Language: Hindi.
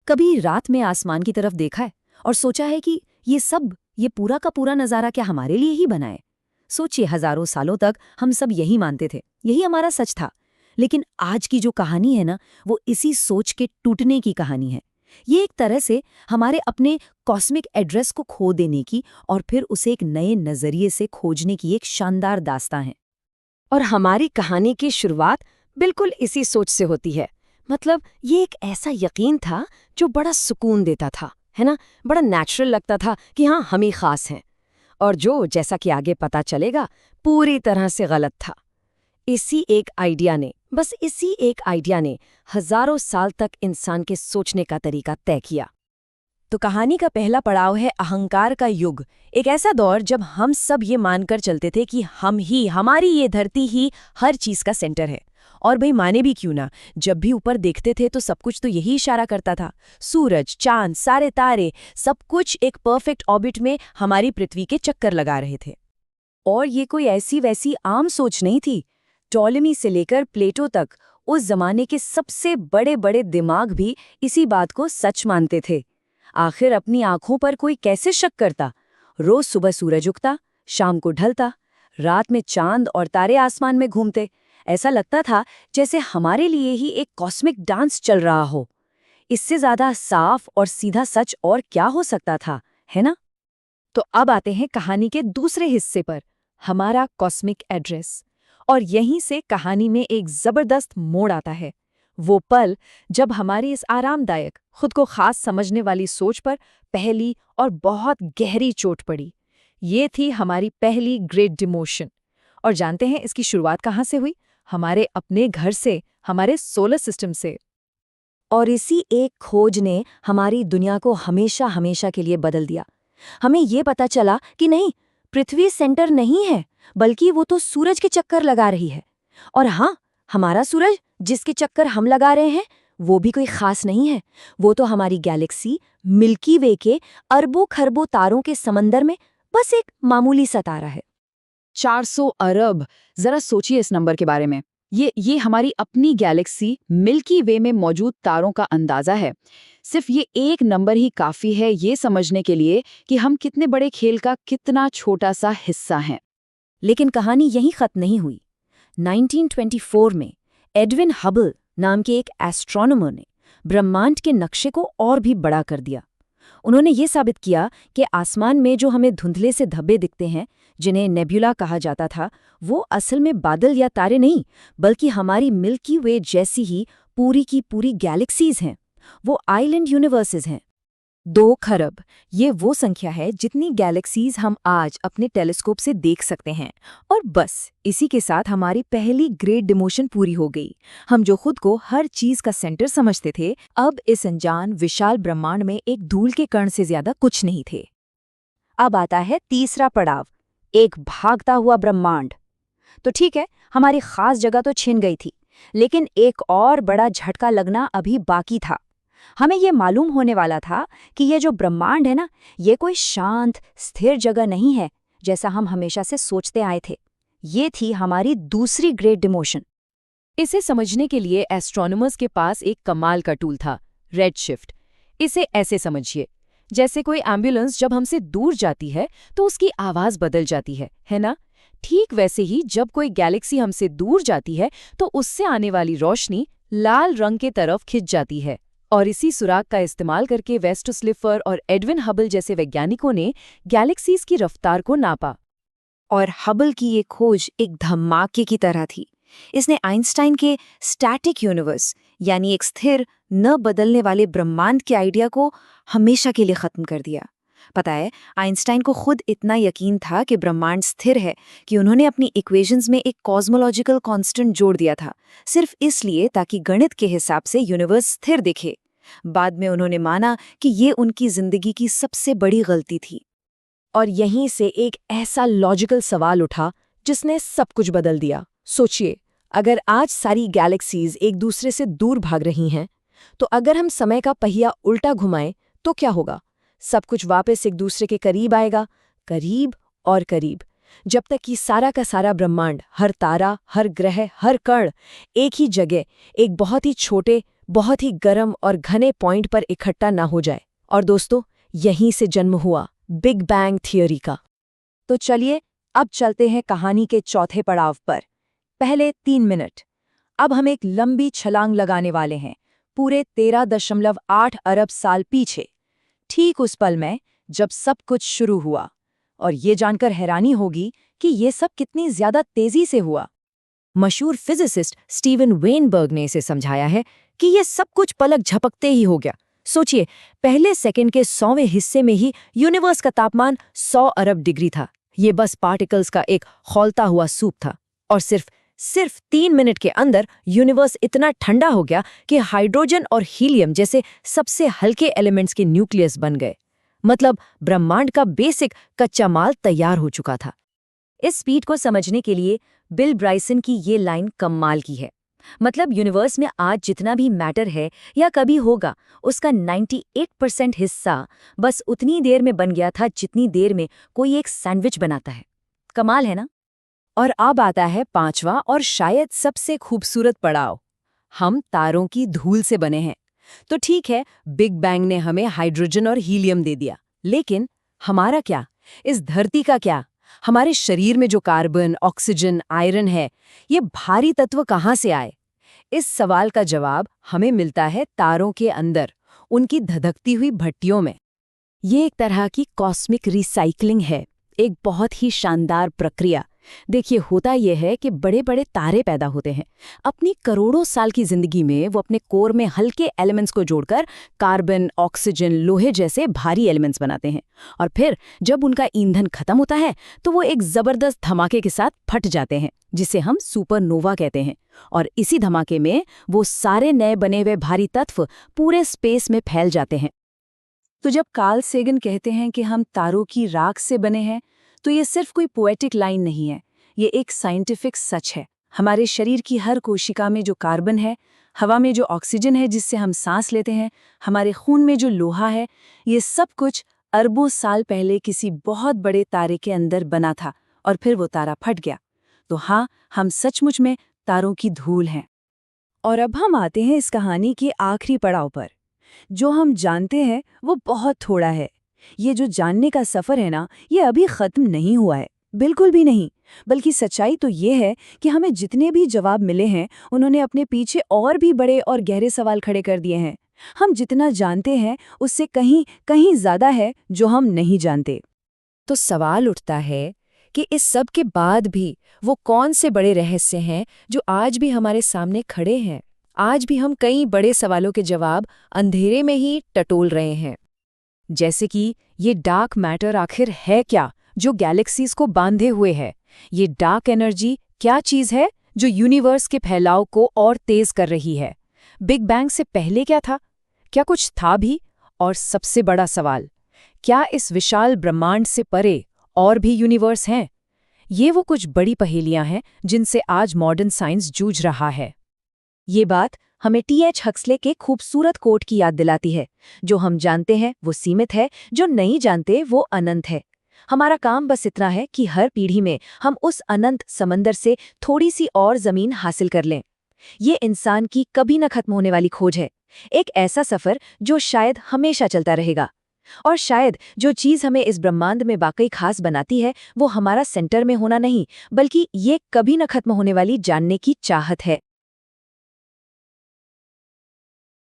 कभी रात में आसमान की तरफ देखा है और सोचा है कि ये पूरा का पूरा नज़ारा क्या हमारे लिए ही बना है? सोचिए, हजारों सालों तक हम सब यही मानते थे, यही हमारा सच था। लेकिन आज की जो कहानी है ना, वो इसी सोच के टूटने की कहानी है। ये एक तरह से हमारे अपने कॉस्मिक एड्रेस को खो देने की और फिर उसे एक नए नजरिए से खोजने की एक शानदार दास्तां है। और हमारी कहानी की शुरुआत बिल्कुल इसी सोच से होती है। मतलब ये एक ऐसा यकीन था जो बड़ा सुकून देता था, है ना? बड़ा नेचुरल लगता था कि हाँ, हम ही खास हैं। और जो, जैसा कि आगे पता चलेगा, पूरी तरह से गलत था। बस इसी एक आइडिया ने हजारों साल तक इंसान के सोचने का तरीका तय किया। तो कहानी का पहला पड़ाव है अहंकार का युग। एक ऐसा दौर जब हम सब ये मानकर चलते थे कि हमारी ये धरती ही हर चीज का सेंटर है। और भाई, माने भी क्यों ना, जब भी ऊपर देखते थे तो सब कुछ तो यही इशारा करता था। सूरज, चांद, सारे तारे, सब कुछ एक परफेक्ट ऑर्बिट में हमारी पृथ्वी के चक्कर लगा रहे थे। और ये कोई ऐसी वैसी आम सोच नहीं थी। टॉलेमी से लेकर प्लेटो तक उस जमाने के सबसे बड़े बड़े दिमाग भी इसी बात को सच मानते थे। आखिर अपनी आंखों पर कोई कैसे शक करता? रोज सुबह सूरज उगता, शाम को ढलता, रात में चांद और तारे आसमान में घूमते। ऐसा लगता था जैसे हमारे लिए ही एक कॉस्मिक डांस चल रहा हो। इससे ज्यादा साफ और सीधा सच और क्या हो सकता था, है ना? तो अब आते हैं कहानी के दूसरे हिस्से पर, हमारा कॉस्मिक एड्रेस। और यहीं से कहानी में एक जबरदस्त मोड़ आता है। वो पल जब हमारी इस आरामदायक, खुद को खास समझने वाली सोच पर पहली और बहुत गहरी चोट पड़ी। ये थी हमारी पहली ग्रेट डिमोशन। और जानते हैं इसकी शुरुआत कहाँ से हुई? हमारे अपने घर से, हमारे सोलर सिस्टम से। और इसी एक खोज ने हमारी दुनिया को हमेशा हमेशा के लिए बदल दिया। हमें ये पता चला कि नहीं, पृथ्वी सेंटर नहीं है, बल्कि वो तो सूरज के चक्कर लगा रही है। और हाँ, हमारा सूरज जिसके चक्कर हम लगा रहे हैं, वो भी कोई खास नहीं है। वो तो हमारी गैलेक्सी मिल्की वे के अरबों खरबों तारों के समंदर में बस एक मामूली सा तारा है। 400 अरब, जरा सोचिए इस नंबर के बारे में। ये हमारी अपनी गैलेक्सी मिल्की वे में मौजूद तारों का अंदाजा है। सिर्फ ये एक नंबर ही काफी है ये समझने के लिए कि हम कितने बड़े खेल का कितना छोटा सा हिस्सा हैं। लेकिन कहानी यहीं खत्म नहीं हुई। 1924 में एडविन हबल नाम के एक एस्ट्रोनॉमर ने ब्रह्मांड के नक्शे को और भी बड़ा कर दिया। उन्होंने ये साबित किया कि आसमान में जो हमें धुंधले से धब्बे दिखते हैं, जिन्हें नेब्यूला कहा जाता था, वो असल में बादल या तारे नहीं, बल्कि हमारी मिल्की वे जैसी ही पूरी की पूरी गैलेक्सीज हैं। वो आइलैंड यूनिवर्सेस हैं। 2 खरब, ये वो संख्या है जितनी गैलेक्सीज हम आज अपने टेलीस्कोप से देख सकते हैं। और बस इसी के साथ हमारी पहली ग्रेट डिमोशन पूरी हो गई। हम जो खुद को हर चीज का सेंटर समझते थे, अब इस अनजान विशाल ब्रह्मांड में एक धूल के कण से ज्यादा कुछ नहीं थे। अब आता है तीसरा पड़ाव, एक भागता हुआ ब्रह्मांड। तो ठीक है, हमारी खास जगह तो छिन गई थी, लेकिन एक और बड़ा झटका लगना अभी बाकी था। हमें ये मालूम होने वाला था कि ये जो ब्रह्मांड है ना, ये कोई शांत स्थिर जगह नहीं है जैसा हम हमेशा से सोचते आए थे। ये थी हमारी दूसरी ग्रेट डिमोशन। इसे समझने के लिए एस्ट्रोनॉमर्स के पास एक कमाल का टूल था, रेडशिफ्ट। इसे ऐसे समझिए, जैसे कोई एम्बुलेंस जब हमसे दूर जाती है तो उसकी आवाज बदल जाती है ना? ठीक वैसे ही जब कोई गैलेक्सी हमसे दूर जाती है तो उससे आने वाली रोशनी लाल रंग के तरफ खिंच जाती है। और इसी सुराग का इस्तेमाल करके वेस्टस लिफर और एडविन हबल जैसे वैज्ञानिकों ने गैलेक्सीज की रफ्तार को नापा। और हबल की ये खोज एक धमाके की तरह थी। इसने आइंस्टाइन के स्टैटिक यूनिवर्स, यानी एक स्थिर न बदलने वाले ब्रह्मांड के आइडिया को हमेशा के लिए खत्म कर दिया। पता है, आइंस्टाइन को खुद इतना यकीन था कि ब्रह्मांड स्थिर है कि उन्होंने अपनी इक्वेशंस में एक कॉस्मोलॉजिकल कांस्टेंट जोड़ दिया था, सिर्फ इसलिए ताकि गणित के हिसाब से यूनिवर्स स्थिर दिखे। बाद में उन्होंने माना कि ये उनकी जिंदगी की सबसे बड़ी गलती थी। और यहीं से एक ऐसा लॉजिकल सवाल उठा जिसने सब कुछ बदल दिया। सोचिए, अगर आज सारी गैलेक्सीज एक दूसरे से दूर भाग रही हैं, तो अगर हम समय का पहिया उल्टा घुमाएं तो क्या होगा? सब कुछ वापस एक दूसरे के करीब आएगा, करीब और करीब, जब तक कि सारा का सारा ब्रह्मांड, हर तारा, हर ग्रह, हर कण एक ही जगह, एक बहुत ही छोटे बहुत ही गर्म और घने पॉइंट पर इकट्ठा ना हो जाए। और दोस्तों, यहीं से जन्म हुआ बिग बैंग थियरी का। तो चलिए अब चलते हैं कहानी के चौथे पड़ाव पर। पहले 3 मिनट। अब हम एक लंबी छलांग लगाने वाले हैं, पूरे 13.8 अरब साल पीछे, ठीक उस पल में जब सब कुछ शुरू हुआ। और ये जानकर हैरानी होगी कि ये सब कितनी ज्यादा तेजी से हुआ। मशहूर फिजिसिस्ट स्टीवन वेनबर्ग ने इसे समझाया है कि ये सब कुछ पलक झपकते ही हो गया। सोचिए, पहले सेकंड के 100वें हिस्से में ही यूनिवर्स का तापमान 100 अरब डिग्री था। ये बस पार्टिकल्स का एक खौलता हुआ सूप था। और सिर्फ 3 मिनट के अंदर यूनिवर्स इतना ठंडा हो गया कि हाइड्रोजन और हीलियम जैसे सबसे हल्के एलिमेंट्स के न्यूक्लियस बन गए। मतलब ब्रह्मांड का बेसिक कच्चा माल तैयार हो चुका था। इस स्पीड को समझने के लिए बिल ब्राइसन की ये लाइन कमाल की है। मतलब यूनिवर्स में आज जितना भी मैटर है या कभी होगा, उसका 98% हिस्सा बस उतनी देर में बन गया था जितनी देर में कोई एक सैंडविच बनाता है। कमाल है ना? और अब आता है 5वां और शायद सबसे खूबसूरत पड़ाव। हम तारों की धूल से बने हैं। तो ठीक है, बिग बैंग ने हमें हाइड्रोजन और हीलियम दे दिया, लेकिन हमारा क्या? इस धरती का क्या? हमारे शरीर में जो कार्बन, ऑक्सीजन, आयरन है, ये भारी तत्व कहाँ से आए? इस सवाल का जवाब हमें मिलता है तारों के अंदर, उनकी धधकती हुई भट्टियों में। ये एक तरह की कॉस्मिक रिसाइकलिंग है, एक बहुत ही शानदार प्रक्रिया। देखिए, होता यह है कि बड़े बड़े तारे पैदा होते हैं। अपनी करोड़ों साल की जिंदगी में वो अपने कोर में हल्के एलिमेंट्स को जोड़कर कार्बन, ऑक्सीजन, लोहे जैसे भारी एलिमेंट्स बनाते हैं। और फिर जब उनका ईंधन खत्म होता है तो वो एक जबरदस्त धमाके के साथ फट जाते हैं, जिसे हम सुपरनोवा कहते हैं। और इसी धमाके में वो सारे नए बने हुए भारी तत्व पूरे स्पेस में फैल जाते हैं। तो जब कार्ल सेगन कहते हैं कि हम तारों की राख से बने हैं, तो ये सिर्फ कोई पोएटिक लाइन नहीं है, ये एक साइंटिफिक सच है। हमारे शरीर की हर कोशिका में जो कार्बन है, हवा में जो ऑक्सीजन है जिससे हम सांस लेते हैं, हमारे खून में जो लोहा है, ये सब कुछ अरबों साल पहले किसी बहुत बड़े तारे के अंदर बना था और फिर वो तारा फट गया। तो हाँ, हम सचमुच में तारों की धूल हैं। और अब हम आते हैं इस कहानी के आखिरी पड़ाव पर। जो हम जानते हैं वो बहुत थोड़ा है। ये जो जानने का सफ़र है ना, ये अभी ख़त्म नहीं हुआ है, बिल्कुल भी नहीं। बल्कि सच्चाई तो ये है कि हमें जितने भी जवाब मिले हैं, उन्होंने अपने पीछे और भी बड़े और गहरे सवाल खड़े कर दिए हैं। हम जितना जानते हैं उससे कहीं कहीं ज़्यादा है जो हम नहीं जानते। तो सवाल उठता है कि इस सब के बाद भी वो कौन से बड़े रहस्य हैं जो आज भी हमारे सामने खड़े हैं। आज भी हम कई बड़े सवालों के जवाब अंधेरे में ही टटोल रहे हैं। जैसे कि ये डार्क मैटर आखिर है क्या जो गैलेक्सीज को बांधे हुए है? ये डार्क एनर्जी क्या चीज़ है जो यूनिवर्स के फैलाव को और तेज कर रही है? बिग बैंग से पहले क्या था? क्या कुछ था भी? और सबसे बड़ा सवाल, क्या इस विशाल ब्रह्मांड से परे और भी यूनिवर्स हैं? ये वो कुछ बड़ी पहेलियां हैं जिनसे आज मॉडर्न साइंस जूझ रहा है। ये बात हमें टी.एच. हक्सले के खूबसूरत कोट की याद दिलाती है, जो हम जानते हैं वो सीमित है, जो नहीं जानते वो अनंत है। हमारा काम बस इतना है कि हर पीढ़ी में हम उस अनंत समंदर से थोड़ी सी और जमीन हासिल कर लें। ये इंसान की कभी न खत्म होने वाली खोज है, एक ऐसा सफर जो शायद हमेशा चलता रहेगा। और शायद जो चीज़ हमें इस ब्रह्मांड में वाकई खास बनाती है, वो हमारा सेंटर में होना नहीं, बल्कि ये कभी न खत्म होने वाली जानने की चाहत है।